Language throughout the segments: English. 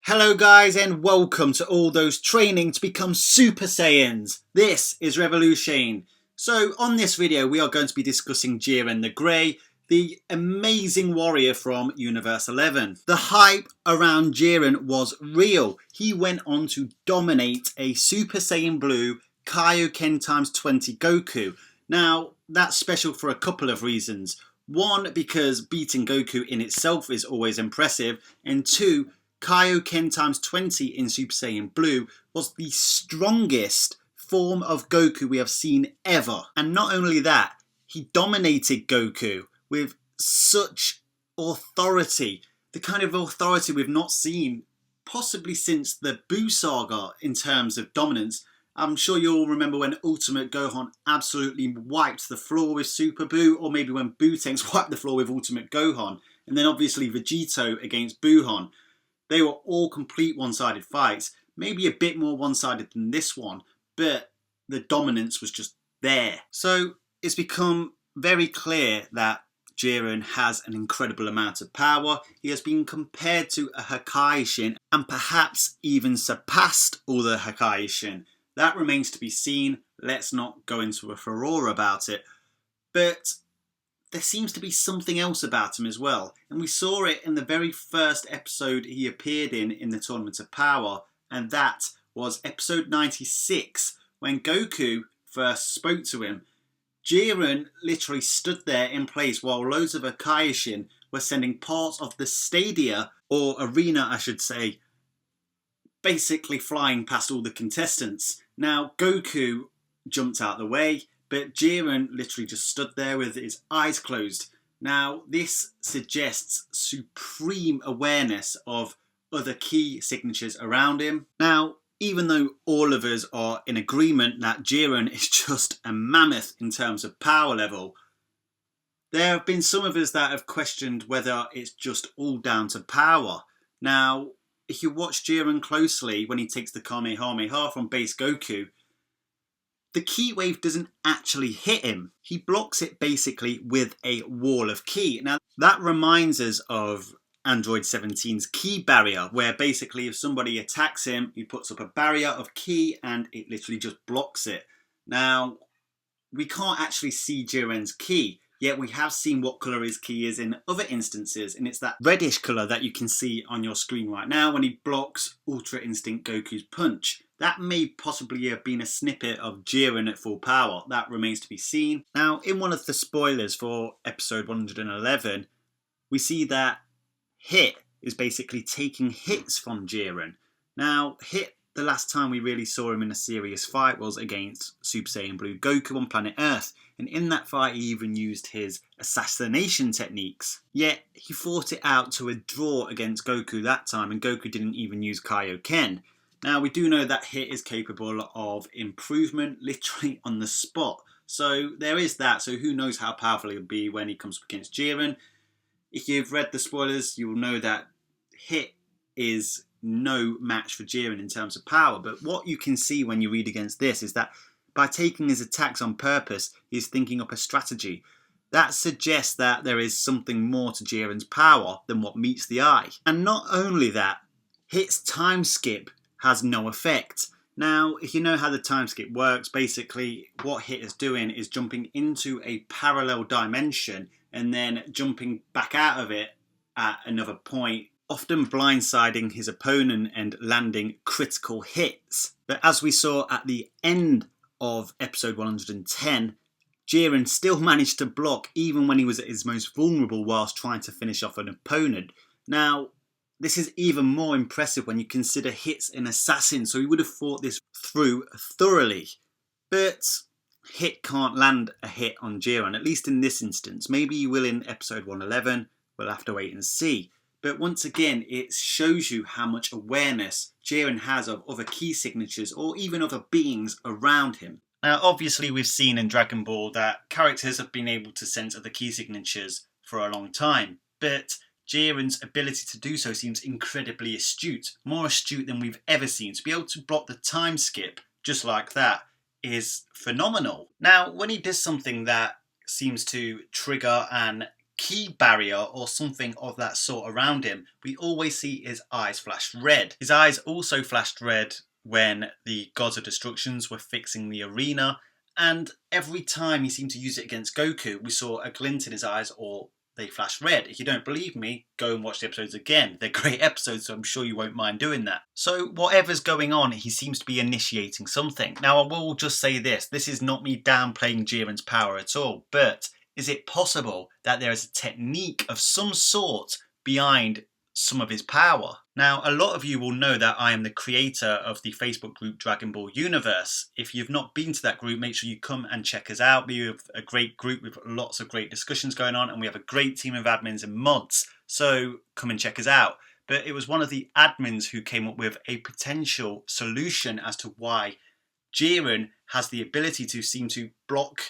Hello guys and welcome to all those training to become Super Saiyans. This is Revolution. So on this video we are going to be discussing Jiren the Grey, the amazing warrior from Universe 11. The hype around Jiren was real. He went on to dominate a Super Saiyan Blue Kaioken times 20 Goku. Now that's special for a couple of reasons. One, because beating Goku in itself is always impressive, and two, Kaioken times 20 in Super Saiyan Blue was the strongest form of Goku we have seen ever. And not only that, he dominated Goku with such authority. The kind of authority we've not seen possibly since the Buu saga in terms of dominance. I'm sure you all remember when Ultimate Gohan absolutely wiped the floor with Super Buu, or maybe when Buu wiped the floor with Ultimate Gohan. And then obviously Vegito against Buuhan. They were all complete one-sided fights, maybe a bit more one-sided than this one, but the dominance was just there. So it's become very clear that Jiren has an incredible amount of power. He has been compared to a Hakaishin and perhaps even surpassed all the Hakaishin. That remains to be seen. Let's not go into a furore about it. But there seems to be something else about him as well, and we saw it in the very first episode he appeared in the Tournament of Power, and that was episode 96, when Goku first spoke to him. Jiren literally stood there in place while loads of Akaishin were sending parts of the stadia, or arena I should say, basically flying past all the contestants. Now Goku jumped out the way, but Jiren literally just stood there with his eyes closed. Now, this suggests supreme awareness of other key signatures around him. Now, even though all of us are in agreement that Jiren is just a mammoth in terms of power level, there have been some of us that have questioned whether it's just all down to power. Now, if you watch Jiren closely when he takes the Kamehameha from base Goku, the ki wave doesn't actually hit him. He blocks it basically with a wall of ki. Now that reminds us of Android 17's ki barrier, where basically if somebody attacks him, he puts up a barrier of ki and it literally just blocks it. Now we can't actually see Jiren's ki, yet we have seen what colour his ki is in other instances, and it's that reddish colour that you can see on your screen right now when he blocks Ultra Instinct Goku's punch. That may possibly have been a snippet of Jiren at full power. That remains to be seen. Now, in one of the spoilers for episode 111, we see that Hit is basically taking hits from Jiren. Now, Hit, the last time we really saw him in a serious fight was against Super Saiyan Blue Goku on planet Earth. And in that fight, he even used his assassination techniques. Yet, he fought it out to a draw against Goku that time, and Goku didn't even use Kaioken. Now, we do know that Hit is capable of improvement literally on the spot. So there is that. So who knows how powerful he'll be when he comes up against Jiren. If you've read the spoilers, you will know that Hit is no match for Jiren in terms of power. But what you can see when you read against this is that by taking his attacks on purpose, he's thinking up a strategy. That suggests that there is something more to Jiren's power than what meets the eye. And not only that, Hit's time skip has no effect. Now, if you know how the time skip works, basically what Hit is doing is jumping into a parallel dimension and then jumping back out of it at another point, often blindsiding his opponent and landing critical hits. But as we saw at the end of episode 110, Jiren still managed to block even when he was at his most vulnerable whilst trying to finish off an opponent. Now, this is even more impressive when you consider Hit's an assassin, so he would have thought this through thoroughly. But Hit can't land a hit on Jiren, at least in this instance. Maybe he will in episode 111, we'll have to wait and see. But once again, it shows you how much awareness Jiren has of other key signatures or even other beings around him. Now, obviously we've seen in Dragon Ball that characters have been able to sense other key signatures for a long time, but Jiren's ability to do so seems incredibly astute, more astute than we've ever seen. To be able to block the time skip just like that is phenomenal. Now, when he does something that seems to trigger and ki barrier or something of that sort around him, we always see his eyes flash red. His eyes also flashed red when the Gods of Destructions were fixing the arena, and every time he seemed to use it against Goku, we saw a glint in his eyes or they flash red. If you don't believe me, go and watch the episodes again. They're great episodes, so I'm sure you won't mind doing that. So whatever's going on, he seems to be initiating something. Now I will just say this is not me downplaying Jiren's power at all, but is it possible that there is a technique of some sort behind some of his power? Now, a lot of you will know that I am the creator of the Facebook group Dragon Ball Universe. If you've not been to that group, make sure you come and check us out. We have a great group with lots of great discussions going on, and we have a great team of admins and mods. So come and check us out. But it was one of the admins who came up with a potential solution as to why Jiren has the ability to seem to block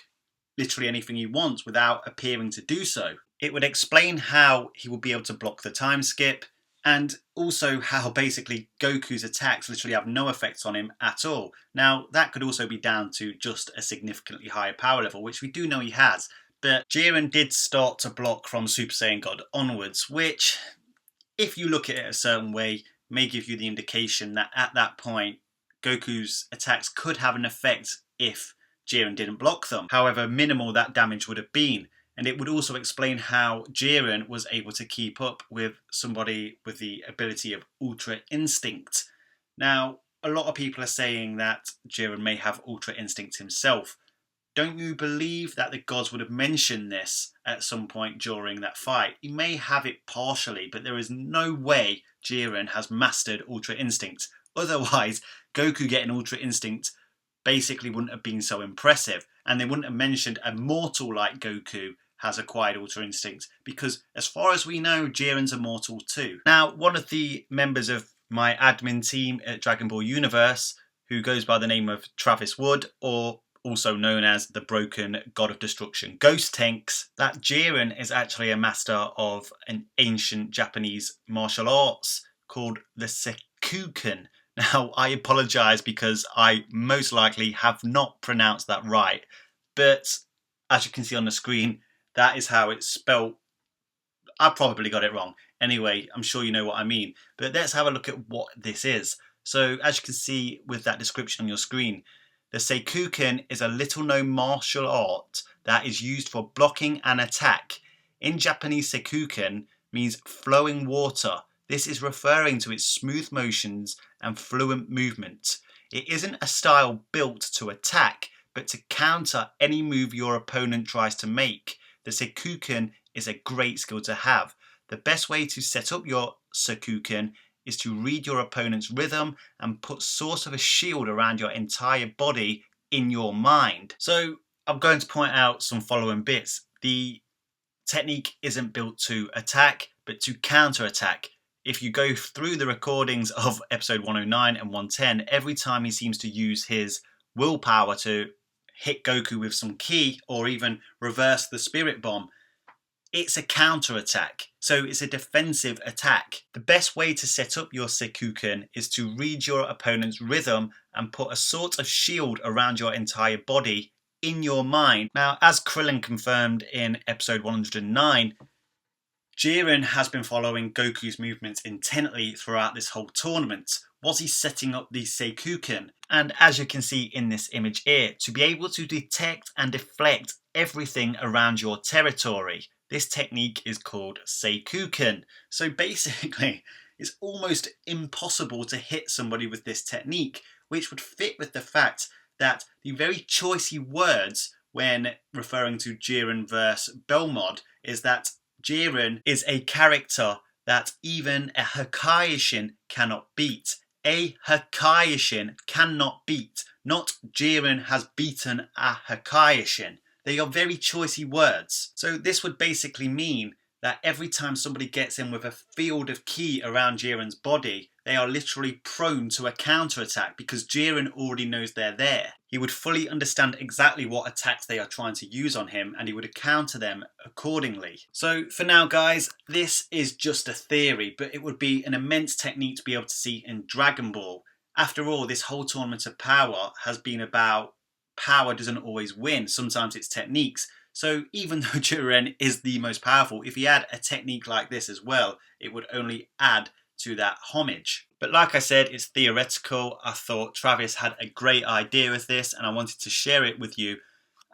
literally anything he wants without appearing to do so. It would explain how he will be able to block the time skip, and also how basically Goku's attacks literally have no effects on him at all. Now, that could also be down to just a significantly higher power level, which we do know he has. But Jiren did start to block from Super Saiyan God onwards, which, if you look at it a certain way, may give you the indication that at that point, Goku's attacks could have an effect if Jiren didn't block them. However minimal that damage would have been. And it would also explain how Jiren was able to keep up with somebody with the ability of Ultra Instinct. Now, a lot of people are saying that Jiren may have Ultra Instinct himself. Don't you believe that the gods would have mentioned this at some point during that fight? He may have it partially, but there is no way Jiren has mastered Ultra Instinct. Otherwise, Goku getting Ultra Instinct basically wouldn't have been so impressive. And they wouldn't have mentioned a mortal like Goku has acquired Ultra Instinct, because as far as we know, Jiren's immortal too. Now, one of the members of my admin team at Dragon Ball Universe, who goes by the name of Travis Wood, or also known as the Broken God of Destruction Ghost Tanks, that Jiren is actually a master of an ancient Japanese martial arts called the Seikuken. Now, I apologise because I most likely have not pronounced that right, but as you can see on the screen, that is how it's spelled. I probably got it wrong. Anyway, I'm sure you know what I mean. But let's have a look at what this is. So as you can see with that description on your screen, the Seikuken is a little known martial art that is used for blocking an attack. In Japanese, Seikuken means flowing water. This is referring to its smooth motions and fluent movement. It isn't a style built to attack, but to counter any move your opponent tries to make. The Seikuken is a great skill to have. The best way to set up your Seikuken is to read your opponent's rhythm and put sort of a shield around your entire body in your mind. So I'm going to point out some following bits. The technique isn't built to attack, but to counter-attack. If you go through the recordings of episode 109 and 110, every time he seems to use his willpower to hit Goku with some ki or even reverse the spirit bomb, it's a counter-attack. So it's a defensive attack. The best way to set up your Seikuken is to read your opponent's rhythm and put a sort of shield around your entire body in your mind. Now, as Krillin confirmed in episode 109, Jiren has been following Goku's movements intently throughout this whole tournament. Was he setting up the Seikuken? And as you can see in this image here, to be able to detect and deflect everything around your territory. This technique is called Seikuken. So basically, it's almost impossible to hit somebody with this technique, which would fit with the fact that the very choicey words when referring to Jiren versus Belmod is that Jiren is a character that even a Kaioken cannot beat. A Kaioken cannot beat. Not Jiren has beaten a Kaioken. They are very choicey words. So this would basically mean that every time somebody gets in with a field of ki around Jiren's body, they are literally prone to a counter-attack because Jiren already knows they're there. He would fully understand exactly what attacks they are trying to use on him, and he would counter them accordingly. So for now, guys, this is just a theory, but it would be an immense technique to be able to see in Dragon Ball. After all, this whole Tournament of Power has been about power doesn't always win. Sometimes it's techniques. So even though Jiren is the most powerful, if he had a technique like this as well, it would only add to that homage. But like I said, it's theoretical. I thought Travis had a great idea with this and I wanted to share it with you.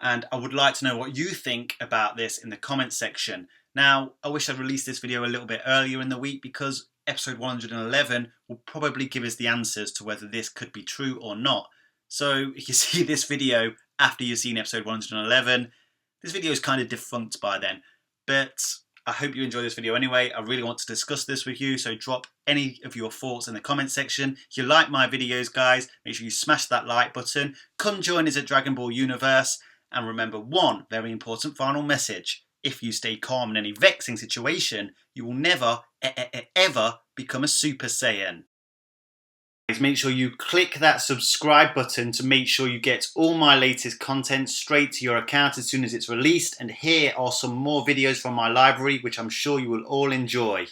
And I would like to know what you think about this in the comments section. Now, I wish I'd released this video a little bit earlier in the week because episode 111 will probably give us the answers to whether this could be true or not. So if you see this video after you've seen episode 111, this video is kind of defunct by then. But I hope you enjoy this video anyway. I really want to discuss this with you, so drop any of your thoughts in the comment section. If you like my videos, guys, make sure you smash that like button. Come join us at Dragon Ball Universe. And remember one very important final message. If you stay calm in any vexing situation, you will never, ever become a Super Saiyan. Make sure you click that subscribe button to make sure you get all my latest content straight to your account as soon as it's released. And here are some more videos from my library, which I'm sure you will all enjoy.